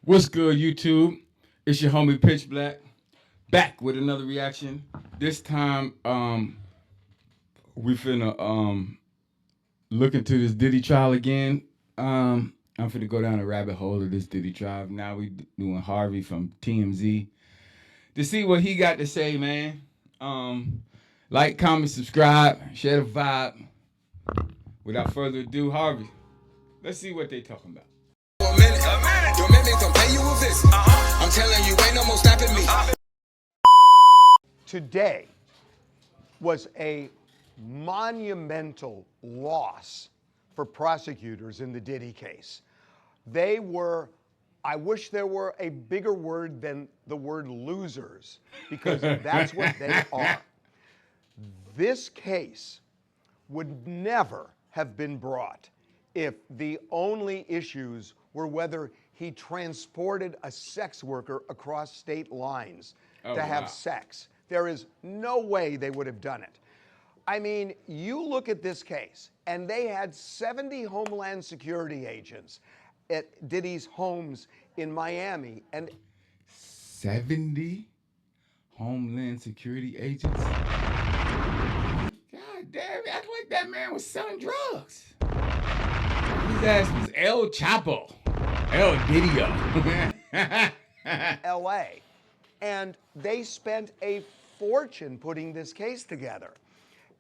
What's good, YouTube? It's your homie Pitch Black, back with another reaction. This time, we finna look into this Diddy trial again. I'm finna go down a rabbit hole of this Diddy trial. Now we doing Harvey from TMZ to see what he got to say, man. Like, comment, subscribe, share the vibe. Without further ado, Harvey, let's see what they talking about. Your man come pay you a visit. I'm telling you, ain't no more stopping me. Today was a monumental loss for prosecutors in the Diddy case. They were, I wish there were a bigger word than the word losers, because that's what they are. This case would never have been brought if the only issues were whether he transported a sex worker across state lines to have sex. There is no way they would have done it. I mean, you look at this case, and they had 70 Homeland Security agents at Diddy's homes in Miami, and 70 Homeland Security agents? God damn, act like that man was selling drugs. His ass was El Chapo. El Diddy. LA. And they spent a fortune putting this case together.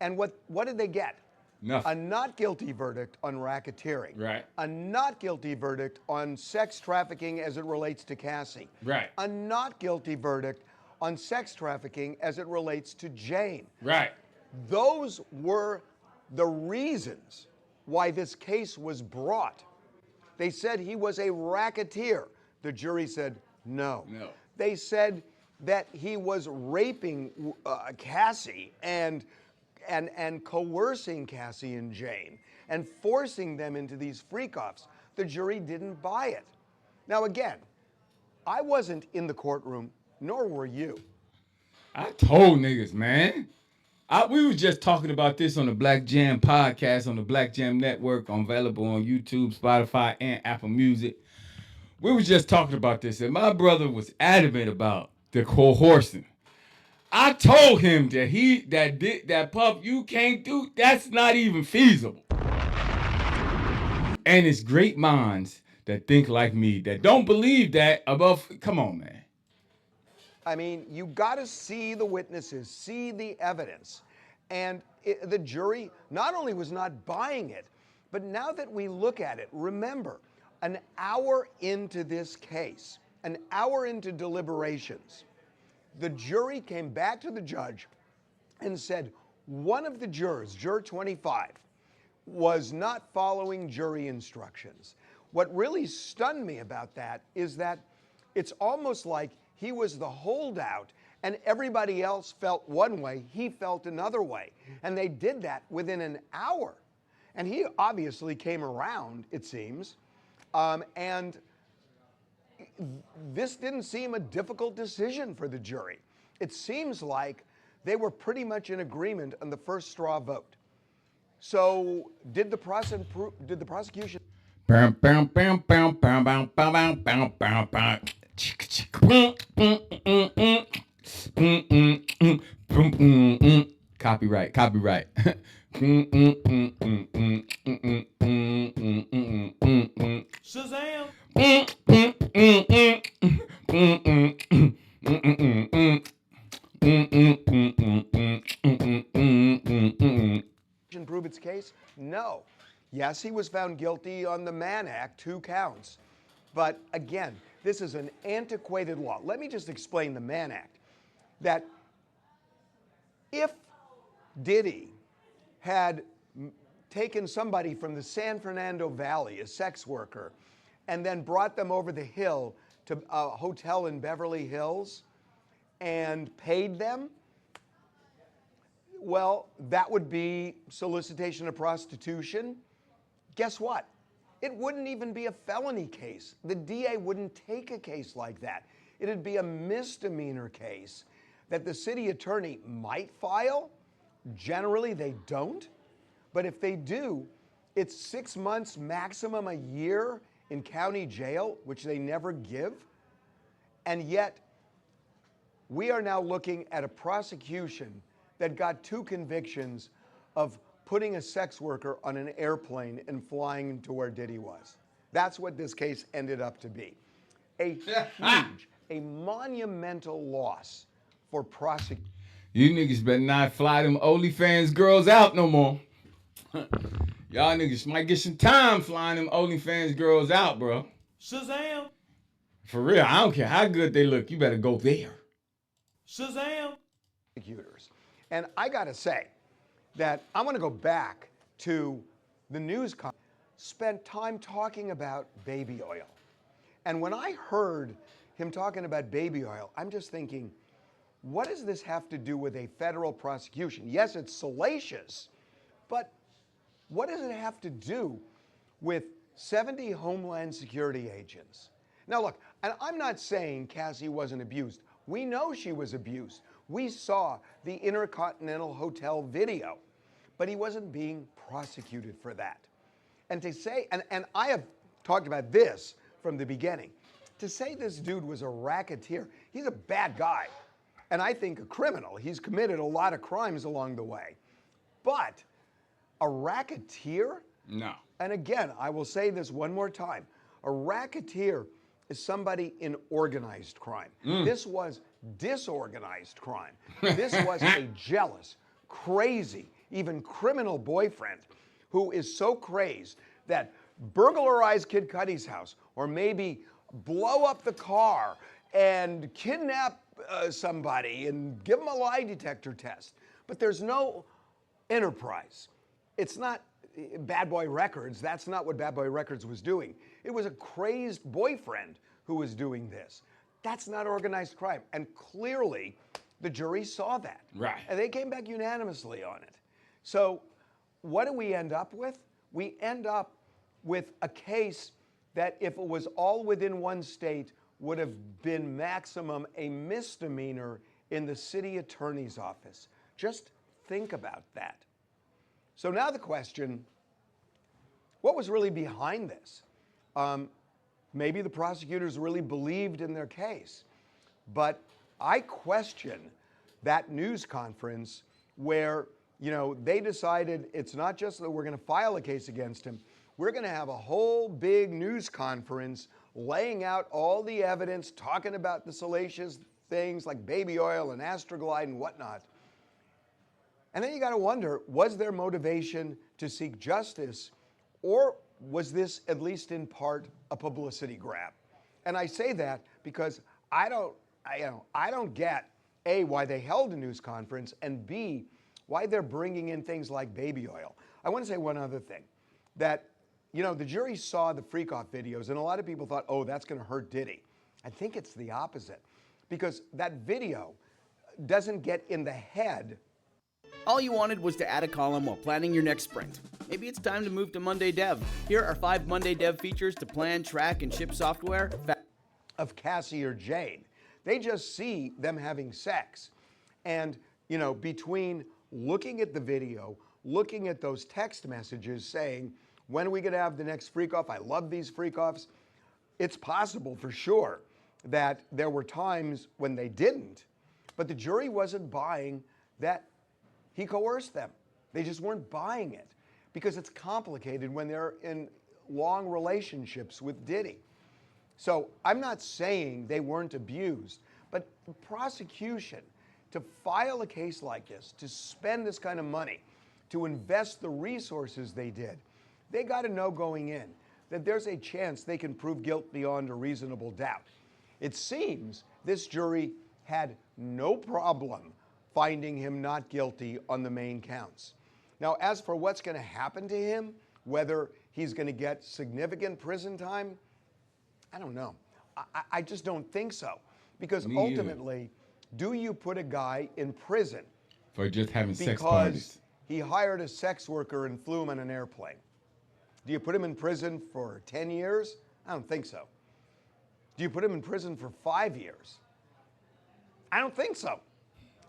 And what did they get? Nothing. A not guilty verdict on racketeering. Right. A not guilty verdict on sex trafficking as it relates to Cassie. Right. A not guilty verdict on sex trafficking as it relates to Jane. Right. Those were the reasons why this case was brought. They said he was a racketeer. The jury said no. No. They said that he was raping Cassie and coercing Cassie and Jane and forcing them into these freak-offs. The jury didn't buy it. Now again, I wasn't in the courtroom, nor were you. I told niggas, man. We was just talking about this on the Black Jam podcast on the Black Jam Network, available on YouTube, Spotify, and Apple Music. We was just talking about this, and my brother was adamant about the coercing. I told him that that pup, you can't do, that's not even feasible. And it's great minds that think like me, that don't believe that above. Come on, man. I mean, you got to see the witnesses, see the evidence. And the jury not only was not buying it, but now that we look at it, remember, an hour into this case, an hour into deliberations, the jury came back to the judge and said one of the jurors, juror 25, was not following jury instructions. What really stunned me about that is that it's almost like he was the holdout and everybody else felt one way, he felt another way. And they did that within an hour. And he obviously came around, it seems. And this didn't seem a difficult decision for the jury. It seems like they were pretty much in agreement on the first straw vote. So did the prosecution? Copyright. Shazam! Prove its case? No. Yes, he was found guilty on the Mann Act, 2 counts. But again, this is an antiquated law. Let me just explain the Mann Act. That if Diddy had taken somebody from the San Fernando Valley, a sex worker, and then brought them over the hill to a hotel in Beverly Hills and paid them, well, that would be solicitation of prostitution. Guess what? It wouldn't even be a felony case. The DA wouldn't take a case like that. It'd be a misdemeanor case that the city attorney might file. Generally, they don't. But if they do, it's 6 months, maximum a year in county jail, which they never give. And yet, we are now looking at a prosecution that got 2 convictions of putting a sex worker on an airplane and flying to where Diddy was. That's what this case ended up to be. A huge, a monumental loss for prosecutors. You niggas better not fly them OnlyFans girls out no more. Y'all niggas might get some time flying them OnlyFans girls out, bro. Shazam! For real, I don't care how good they look. You better go there. Shazam! And I gotta say that I want to go back to the news spent time talking about baby oil. And when I heard him talking about baby oil, I'm just thinking, what does this have to do with a federal prosecution? Yes, it's salacious, but what does it have to do with 70 Homeland Security agents? Now look, and I'm not saying Cassie wasn't abused. We know she was abused. We saw the Intercontinental Hotel video, but he wasn't being prosecuted for that. And to say, and I have talked about this from the beginning, to say this dude was a racketeer, he's a bad guy. And I think a criminal. He's committed a lot of crimes along the way. But a racketeer? No. And again, I will say this one more time. A racketeer is somebody in organized crime. This was disorganized crime. This was a jealous, crazy, even criminal boyfriend who is so crazed that burglarize Kid Cudi's house or maybe blow up the car and kidnap somebody and give them a lie detector test. But there's no enterprise. It's not Bad Boy Records. That's not what Bad Boy Records was doing. It was a crazed boyfriend who was doing this. That's not organized crime. And clearly, the jury saw that. Right. And they came back unanimously on it. So what do we end up with? We end up with a case that if it was all within one state would have been maximum a misdemeanor in the city attorney's office. Just think about that. So now the question, what was really behind this? Maybe the prosecutors really believed in their case, but I question that news conference where, you know, they decided it's not just that we're going to file a case against him, we're going to have a whole big news conference laying out all the evidence, talking about the salacious things like baby oil and Astroglide and whatnot. And then you got to wonder, was their motivation to seek justice, or was this at least in part a publicity grab? And I say that because I don't get A, why they held a news conference, and B, why they're bringing in things like baby oil. I want to say one other thing, that, you know, the jury saw the freak-off videos, and a lot of people thought, oh, that's going to hurt Diddy. I think it's the opposite, because that video doesn't get in the head. All you wanted was to add a column while planning your next sprint. Maybe it's time to move to Monday Dev. Here are 5 Monday Dev features to plan, track, and ship software Of Cassie or Jane. They just see them having sex. And, you know, between looking at the video, looking at those text messages saying, when are we going to have the next freak-off? I love these freak-offs. It's possible for sure that there were times when they didn't, but the jury wasn't buying that he coerced them. They just weren't buying it because it's complicated when they're in long relationships with Diddy. So I'm not saying they weren't abused, but the prosecution, to file a case like this, to spend this kind of money, to invest the resources they did, they got to know going in that there's a chance they can prove guilt beyond a reasonable doubt. It seems this jury had no problem finding him not guilty on the main counts. Now, as for what's going to happen to him, whether he's going to get significant prison time, I don't know. I just don't think so. Because ultimately, do you put a guy in prison for just having sex because parties? he hired a sex worker and flew him on an airplane? Do you put him in prison for 10 years? I don't think so. Do you put him in prison for 5 years? I don't think so.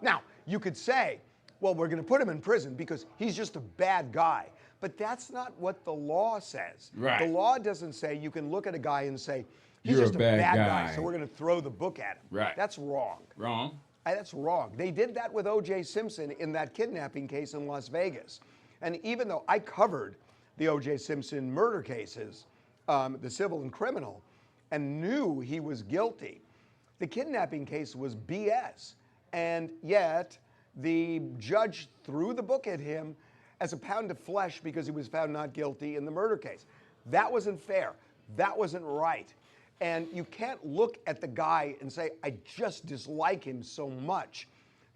Now, you could say, well, we're going to put him in prison because he's just a bad guy. But that's not what the law says. Right. The law doesn't say you can look at a guy and say, he's You're a just a bad bad guy. so we're going to throw the book at him. Right. That's wrong. Wrong. That's wrong. They did that with O.J. Simpson in that kidnapping case in Las Vegas. And even though I covered the O.J. Simpson murder cases, the civil and criminal, and knew he was guilty, the kidnapping case was BS. And yet, the judge threw the book at him as a pound of flesh because he was found not guilty in the murder case. That wasn't fair. That wasn't right. And you can't look at the guy and say, I just dislike him so much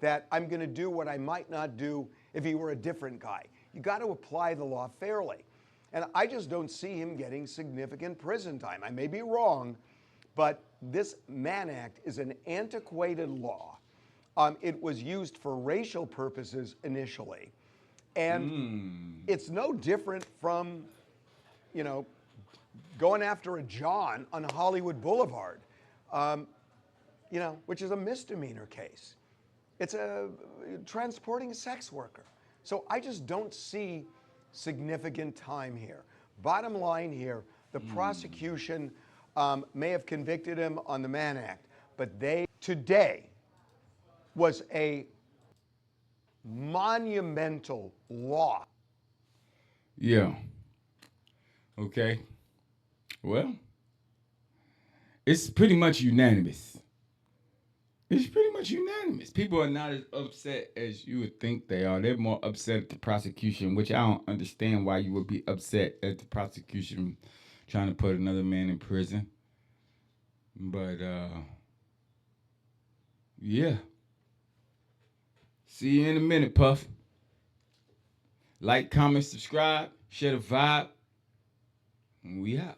that I'm going to do what I might not do if he were a different guy. You got to apply the law fairly. And I just don't see him getting significant prison time. I may be wrong, but this Mann Act is an antiquated law. It was used for racial purposes initially. And it's no different from, you know, going after a John on Hollywood Boulevard, you know, which is a misdemeanor case. It's transporting a sex worker. So I just don't see significant time here. Bottom line here, the prosecution may have convicted him on the Mann Act, but today was a monumental law. Yeah. Okay. Well, it's pretty much unanimous. It's pretty much unanimous. People are not as upset as you would think they are. They're more upset at the prosecution, which I don't understand why you would be upset at the prosecution trying to put another man in prison. But, yeah. See you in a minute, Puff. Like, comment, subscribe, share the vibe. And we out.